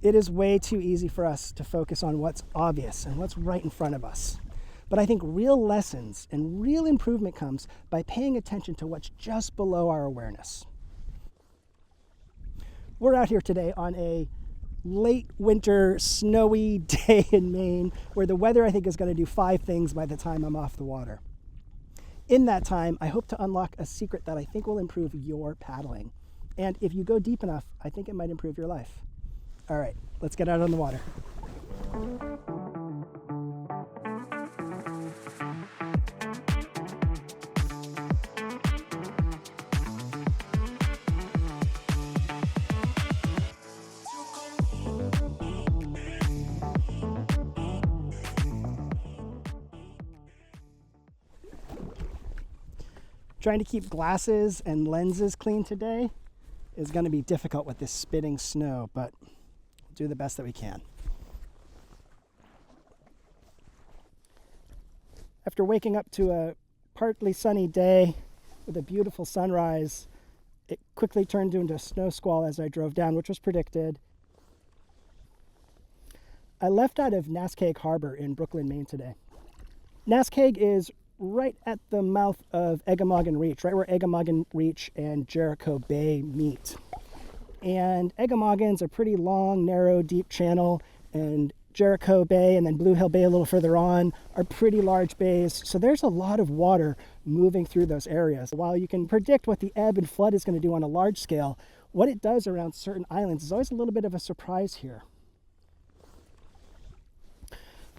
It is way too easy for us to focus on what's obvious and what's right in front of us. But I think real lessons and real improvement comes by paying attention to what's just below our awareness. We're out here today on a late winter snowy day in Maine where the weather I think is going to do 5 things by the time I'm off the water. In that time, I hope to unlock a secret that I think will improve your paddling. And if you go deep enough, I think it might improve your life. All right, let's get out on the water. Trying to keep glasses and lenses clean today is going to be difficult with this spitting snow, but we'll do the best that we can. After waking up to a partly sunny day with a beautiful sunrise, it quickly turned into a snow squall as I drove down, which was predicted. I left out of Naskeag Harbor in Brooklin, Maine today. Naskeag is right at the mouth of Eggemoggin Reach, right where Eggemoggin Reach and Jericho Bay meet. And Eggemoggin's a pretty long, narrow, deep channel, and Jericho Bay and then Blue Hill Bay a little further on are pretty large bays. So there's a lot of water moving through those areas. While you can predict what the ebb and flood is going to do on a large scale, what it does around certain islands is always a little bit of a surprise here.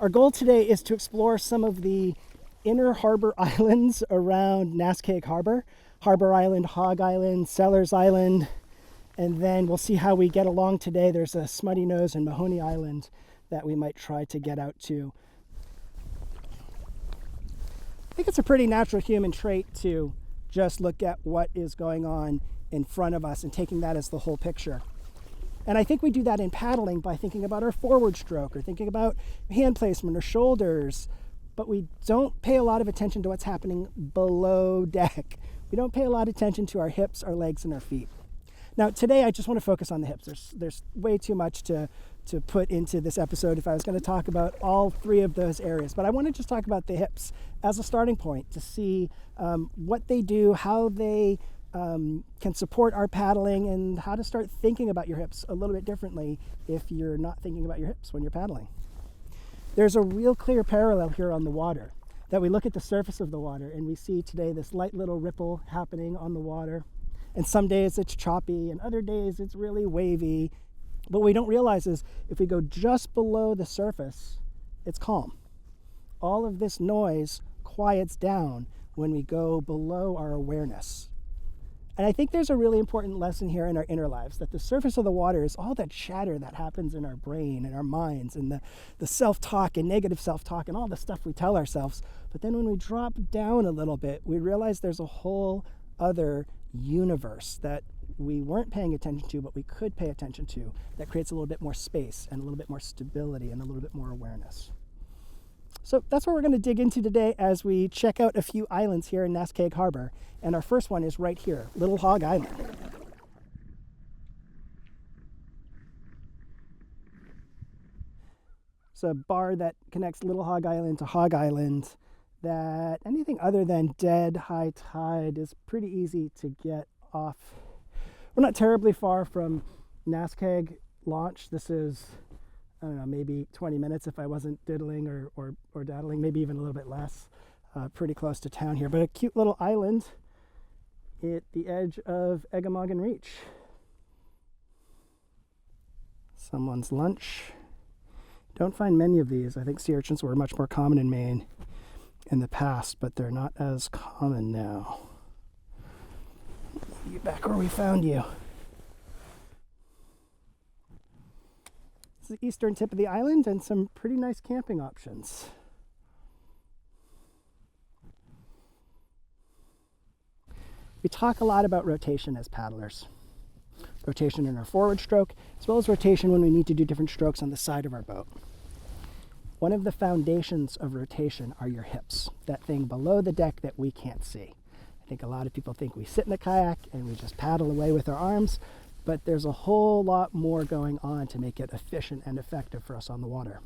Our goal today is to explore some of the inner harbor islands around Naskeag Harbor. Harbor Island, Hog Island, Sellers Island, and then we'll see how we get along today. There's a Smutty Nose and Mahoney Island that we might try to get out to. I think it's a pretty natural human trait to just look at what is going on in front of us and taking that as the whole picture. And I think we do that in paddling by thinking about our forward stroke or thinking about hand placement or shoulders, but we don't pay a lot of attention to what's happening below deck. We don't pay a lot of attention to our hips, our legs, and our feet. Now, today I just want to focus on the hips. There's way too much to put into this episode if I was going to talk about all 3 of those areas. But I want to just talk about the hips as a starting point to see what they do, how they can support our paddling, and how to start thinking about your hips a little bit differently if you're not thinking about your hips when you're paddling. There's a real clear parallel here on the water, that we look at the surface of the water and we see today this light little ripple happening on the water. And some days it's choppy and other days it's really wavy. But what we don't realize is if we go just below the surface, it's calm. All of this noise quiets down when we go below our awareness. And I think there's a really important lesson here in our inner lives, that the surface of the water is all that chatter that happens in our brain and our minds and the self-talk and negative self-talk and all the stuff we tell ourselves. But then when we drop down a little bit, we realize there's a whole other universe that we weren't paying attention to, but we could pay attention to, that creates a little bit more space and a little bit more stability and a little bit more awareness. So that's what we're going to dig into today as we check out a few islands here in Naskeag Harbor. And our first one is right here, Little Hog Island. It's a bar that connects Little Hog Island to Hog Island that anything other than dead high tide is pretty easy to get off. We're not terribly far from Naskeag launch. This is, I don't know, maybe 20 minutes if I wasn't diddling or daddling, maybe even a little bit less. Pretty close to town here, but a cute little island at the edge of Eggemoggin Reach. Someone's lunch. Don't find many of these. I think sea urchins were much more common in Maine in the past, but they're not as common now. You back where we found you. This is the eastern tip of the island and some pretty nice camping options. We talk a lot about rotation as paddlers. Rotation in our forward stroke, as well as rotation when we need to do different strokes on the side of our boat. One of the foundations of rotation are your hips, that thing below the deck that we can't see. I think a lot of people think we sit in a kayak and we just paddle away with our arms, but there's a whole lot more going on to make it efficient and effective for us on the water.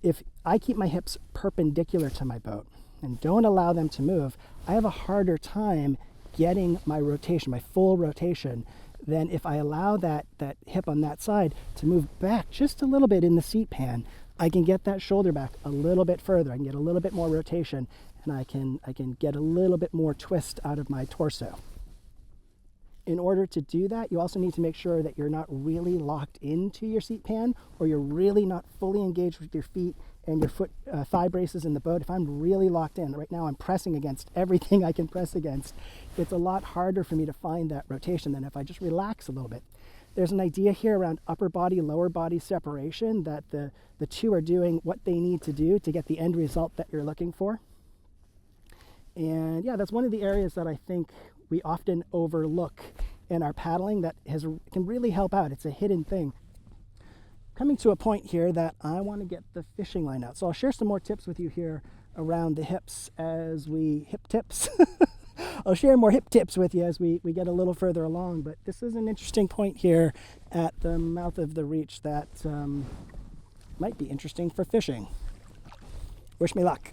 If I keep my hips perpendicular to my boat and don't allow them to move, I have a harder time getting my rotation, my full rotation, than if I allow that hip on that side to move back just a little bit in the seat pan. I can get that shoulder back a little bit further. I can get a little bit more rotation, and I can get a little bit more twist out of my torso. In order to do that, you also need to make sure that you're not really locked into your seat pan, or you're really not fully engaged with your feet and your foot thigh braces in the boat. If I'm really locked in, right now I'm pressing against everything I can press against, it's a lot harder for me to find that rotation than if I just relax a little bit. There's an idea here around upper body, lower body separation, that the two are doing what they need to do to get the end result that you're looking for. And yeah, that's one of the areas that I think we often overlook in our paddling that can really help out. It's a hidden thing. Coming to a point here that I want to get the fishing line out. So I'll share some more tips with you here around the hips as we hip tips. I'll share more hip tips with you as we get a little further along, but this is an interesting point here at the mouth of the reach that might be interesting for fishing. Wish me luck.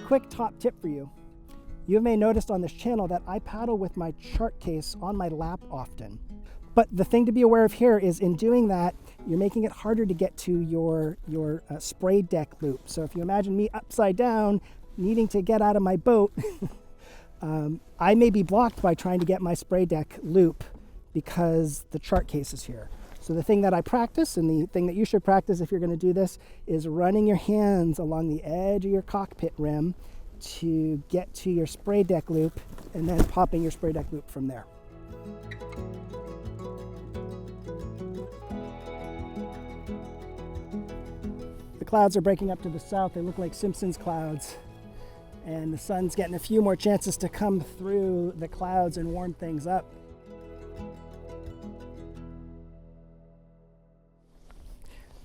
Quick top tip for you. You may notice on this channel that I paddle with my chart case on my lap often. But the thing to be aware of here is in doing that, you're making it harder to get to your spray deck loop. So if you imagine me upside down, needing to get out of my boat, I may be blocked by trying to get my spray deck loop because the chart case is here. So the thing that I practice, and the thing that you should practice if you're going to do this, is running your hands along the edge of your cockpit rim to get to your spray deck loop, and then popping your spray deck loop from there. The clouds are breaking up to the south. They look like Simpsons clouds, and the sun's getting a few more chances to come through the clouds and warm things up.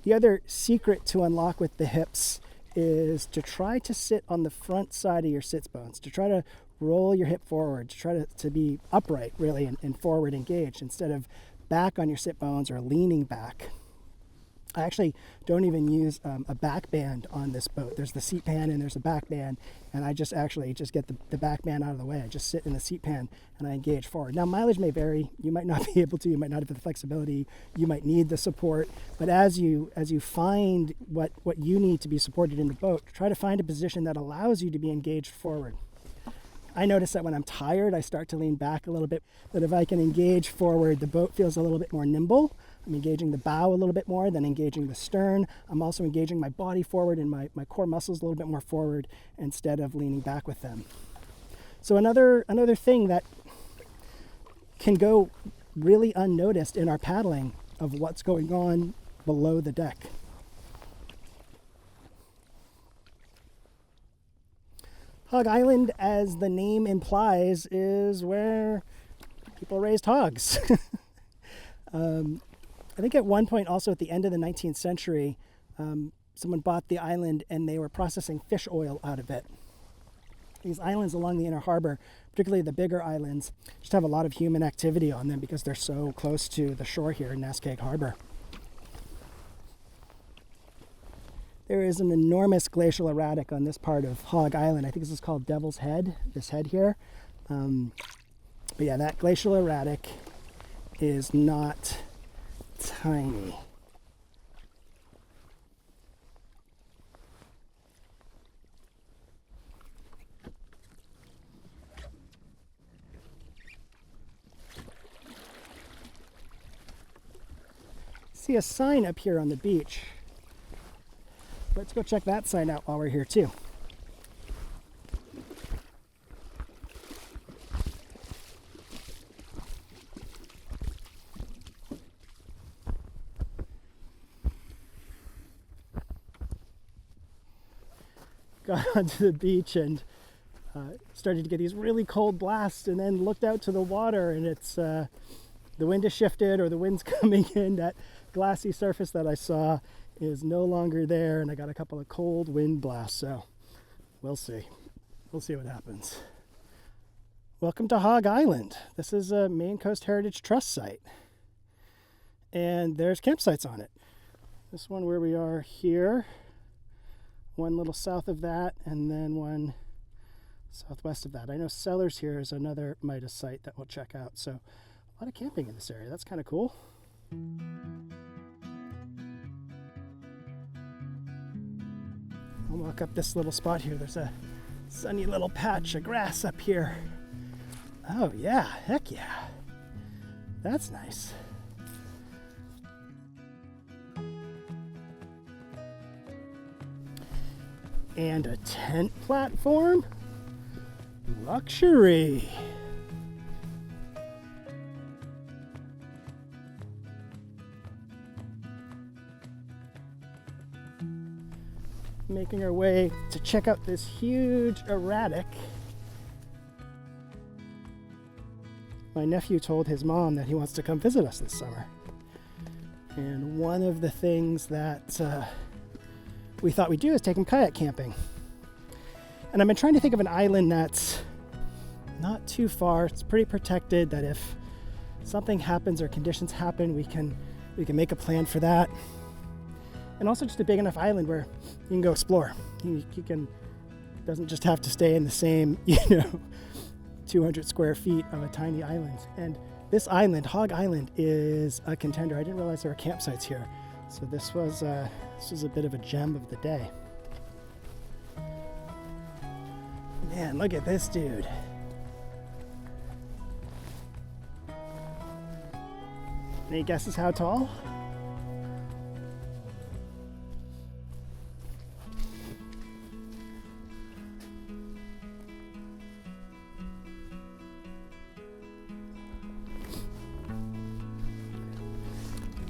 The other secret to unlock with the hips is to try to sit on the front side of your sits bones, to try to roll your hip forward, to try to be upright really and forward engaged instead of back on your sit bones or leaning back. I actually don't even use a back band on this boat. There's the seat pan and there's a back band, and I just get the back band out of the way. I just sit in the seat pan and I engage forward. Now mileage may vary. You might not be able to, you might not have the flexibility, you might need the support, but as you find what you need to be supported in the boat, try to find a position that allows you to be engaged forward. I notice that when I'm tired, I start to lean back a little bit, but if I can engage forward, the boat feels a little bit more nimble. I'm engaging the bow a little bit more than engaging the stern. I'm also engaging my body forward and my core muscles a little bit more forward instead of leaning back with them. So another thing that can go really unnoticed in our paddling of what's going on below the deck. Hog Island, as the name implies, is where people raised hogs. I think at one point also at the end of the 19th century, someone bought the island and they were processing fish oil out of it. These islands along the inner harbor, particularly the bigger islands, just have a lot of human activity on them because they're so close to the shore here in Naskeag Harbor. There is an enormous glacial erratic on this part of Hog Island. I think this is called Devil's Head, this head here. But yeah, that glacial erratic is not tiny. see a sign up here on the beach. Let's go check that sign out while we're here too. Got onto the beach and started to get these really cold blasts, and then looked out to the water, and it's the wind has shifted, or the wind's coming in. That glassy surface that I saw is no longer there, and I got a couple of cold wind blasts, so we'll see. We'll see what happens. Welcome to Hog Island. This is a Maine Coast Heritage Trust site, and there's campsites on it. This one where we are here, one little south of that, and then one southwest of that. I know Sellers here is another Midas site that we'll check out, so a lot of camping in this area. That's kind of cool. I'll walk up this little spot here. There's a sunny little patch of grass up here. Oh yeah, heck yeah. That's nice. And a tent platform? Luxury. Making our way to check out this huge erratic. My nephew told his mom that he wants to come visit us this summer. And one of the things that we thought we'd do is take him kayak camping. And I've been trying to think of an island that's not too far. It's pretty protected, that if something happens or conditions happen, we can make a plan for that. And also just a big enough island where you can go explore. He doesn't just have to stay in the same, 200 square feet of a tiny island. And this island, Hog Island, is a contender. I didn't realize there were campsites here. So this was a bit of a gem of the day. Man, look at this dude. Any guesses how tall?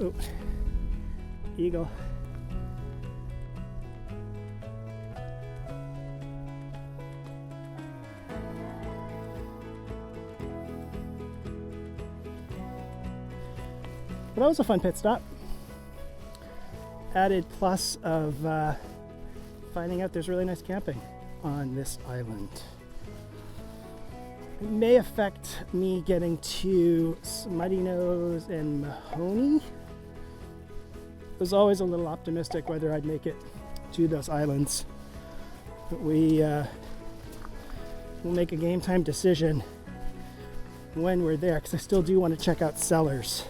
Oh, eagle. Well, that was a fun pit stop. Added plus of finding out there's really nice camping on this island. It may affect me getting to Smutty Nose and Mahoney. I was always a little optimistic whether I'd make it to those islands. But we'll make a game time decision when we're there, because I still do want to check out Sellers.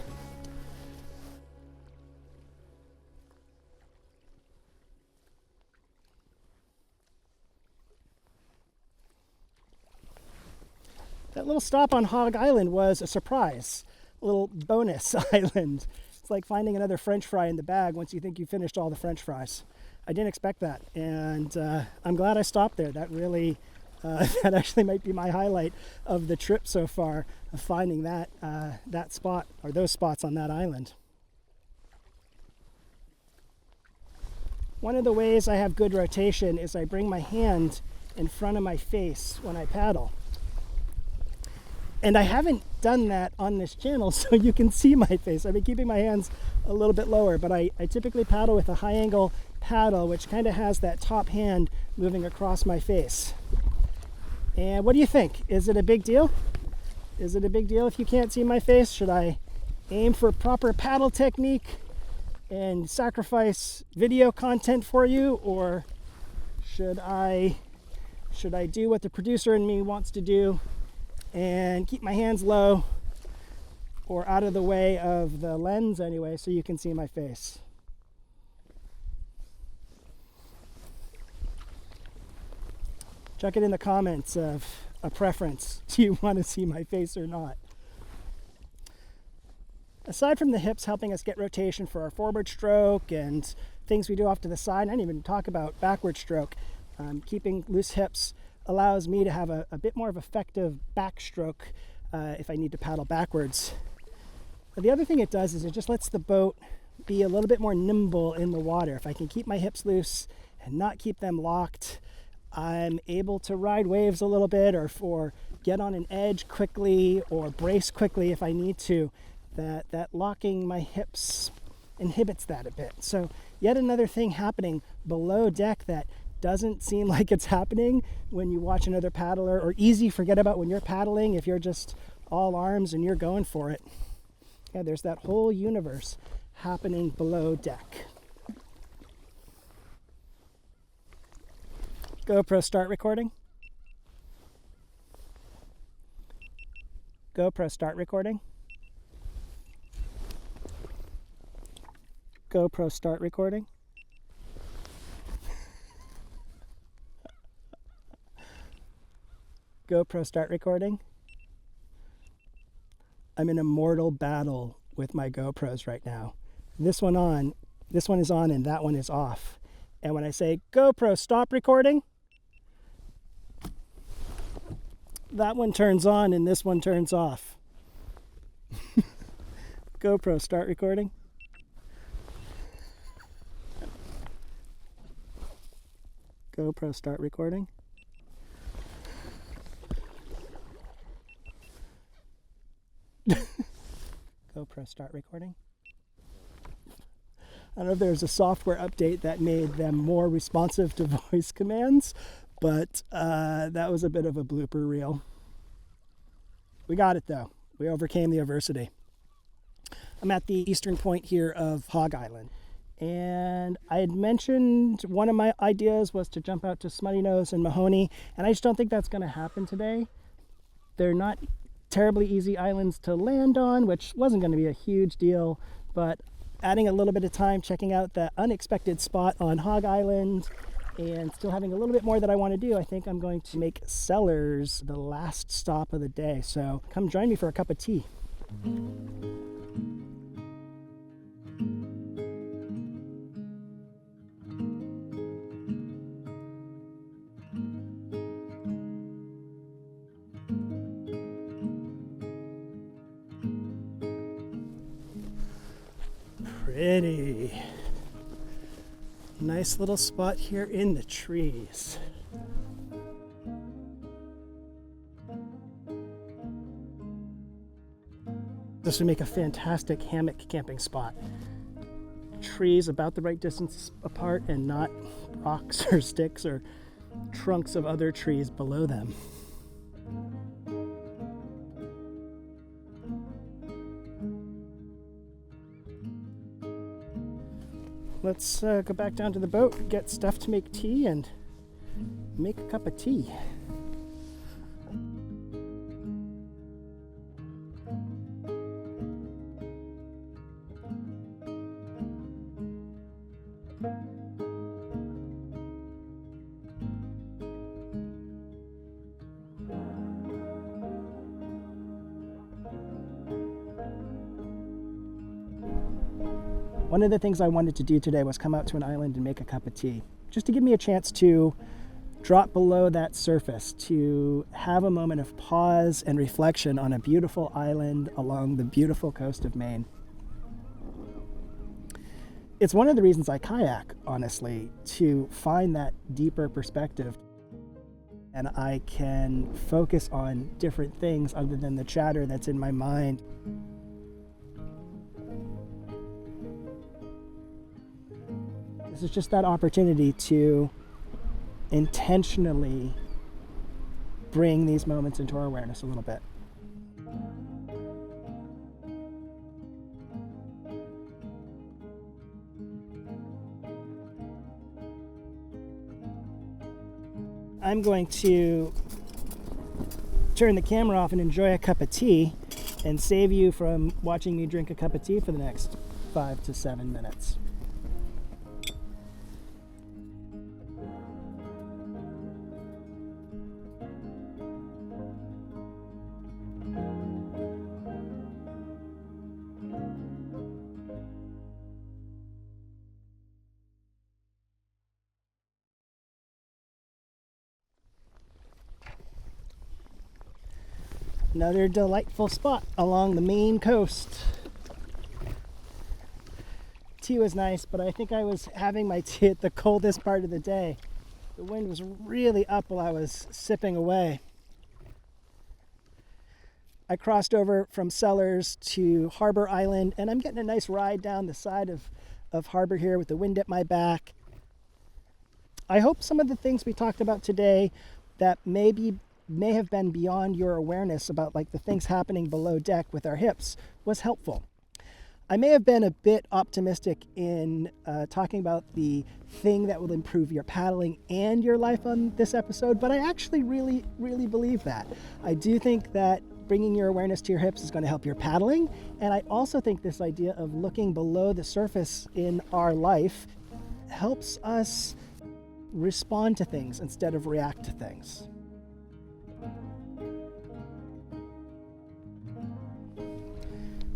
That little stop on Hog Island was a surprise, a little bonus island. It's like finding another French fry in the bag once you think you finished all the French fries. I didn't expect that, and I'm glad I stopped there. That really, that actually might be my highlight of the trip so far, of finding that spot, or those spots on that island. One of the ways I have good rotation is I bring my hand in front of my face when I paddle. And I haven't done that on this channel, so you can see my face. I've been keeping my hands a little bit lower, but I typically paddle with a high angle paddle, which kind of has that top hand moving across my face. And what do you think? Is it a big deal? Is it a big deal if you can't see my face? Should I aim for proper paddle technique and sacrifice video content for you? Or should I do what the producer in me wants to do and keep my hands low or out of the way of the lens anyway, so you can see my face? Chuck it in the comments of a preference. Do you want to see my face or not? aside from the hips helping us get rotation for our forward stroke and things we do off to the side, I didn't even talk about backward stroke. Keeping loose hips allows me to have a bit more of effective backstroke if I need to paddle backwards. But the other thing it does is it just lets the boat be a little bit more nimble in the water. If I can keep my hips loose and not keep them locked, I'm able to ride waves a little bit or get on an edge quickly or brace quickly if I need to. That locking my hips inhibits that a bit. So yet another thing happening below deck that doesn't seem like it's happening when you watch another paddler, or easy forget about when you're paddling if you're just all arms and you're going for it. Yeah, there's that whole universe happening below deck. GoPro start recording. GoPro start recording. GoPro start recording. GoPro start recording. I'm in a mortal battle with my GoPros right now. This one is on and that one is off. And when I say GoPro stop recording, that one turns on and this one turns off. GoPro start recording. GoPro start recording. GoPro start recording. I don't know if there's a software update that made them more responsive to voice commands, but that was a bit of a blooper reel. We got it though. We overcame the adversity. I'm at the eastern point here of Hog Island. And I had mentioned one of my ideas was to jump out to Smutty Nose and Mahoney, and I just don't think that's going to happen today. They're not terribly easy islands to land on, which wasn't going to be a huge deal, but adding a little bit of time checking out that unexpected spot on Hog Island and still having a little bit more that I want to do, I think I'm going to make Sellers the last stop of the day. So come join me for a cup of tea. Pretty. Nice little spot here in the trees. This would make a fantastic hammock camping spot. Trees about the right distance apart and not rocks or sticks or trunks of other trees below them. Let's go back down to the boat, get stuff to make tea, and make a cup of tea. One of the things I wanted to do today was come out to an island and make a cup of tea, just to give me a chance to drop below that surface, to have a moment of pause and reflection on a beautiful island along the beautiful coast of Maine. It's one of the reasons I kayak, honestly, to find that deeper perspective. And I can focus on different things other than the chatter that's in my mind. This is just that opportunity to intentionally bring these moments into our awareness a little bit. I'm going to turn the camera off and enjoy a cup of tea and save you from watching me drink a cup of tea for the next 5 to 7 minutes. Another delightful spot along the Maine coast. Tea was nice, but I think I was having my tea at the coldest part of the day. The wind was really up while I was sipping away. I crossed over from Sellers to Harbor Island, and I'm getting a nice ride down the side of Harbor here with the wind at my back. I hope some of the things we talked about today that may have been beyond your awareness about like the things happening below deck with our hips was helpful. I may have been a bit optimistic in talking about the thing that will improve your paddling and your life on this episode, but I actually really believe that. I do think that bringing your awareness to your hips is going to help your paddling, and I also think this idea of looking below the surface in our life helps us respond to things instead of react to things.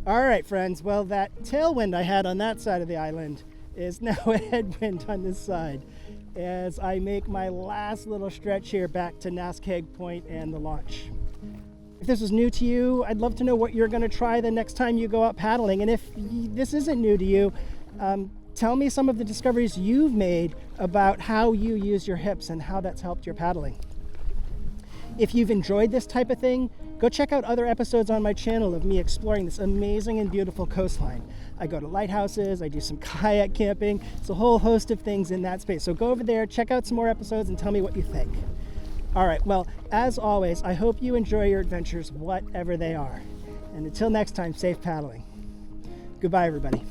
All right, friends, well, that tailwind I had on that side of the island is now a headwind on this side as I make my last little stretch here back to Naskeag Point and the launch. If this is new to you, I'd love to know what you're going to try the next time you go out paddling. And if this isn't new to you, tell me some of the discoveries you've made about how you use your hips and how that's helped your paddling. If you've enjoyed this type of thing, go check out other episodes on my channel of me exploring this amazing and beautiful coastline. I go to lighthouses, I do some kayak camping, it's a whole host of things in that space. So go over there, check out some more episodes and tell me what you think. All right, well, as always, I hope you enjoy your adventures, whatever they are. And until next time, safe paddling. Goodbye, everybody.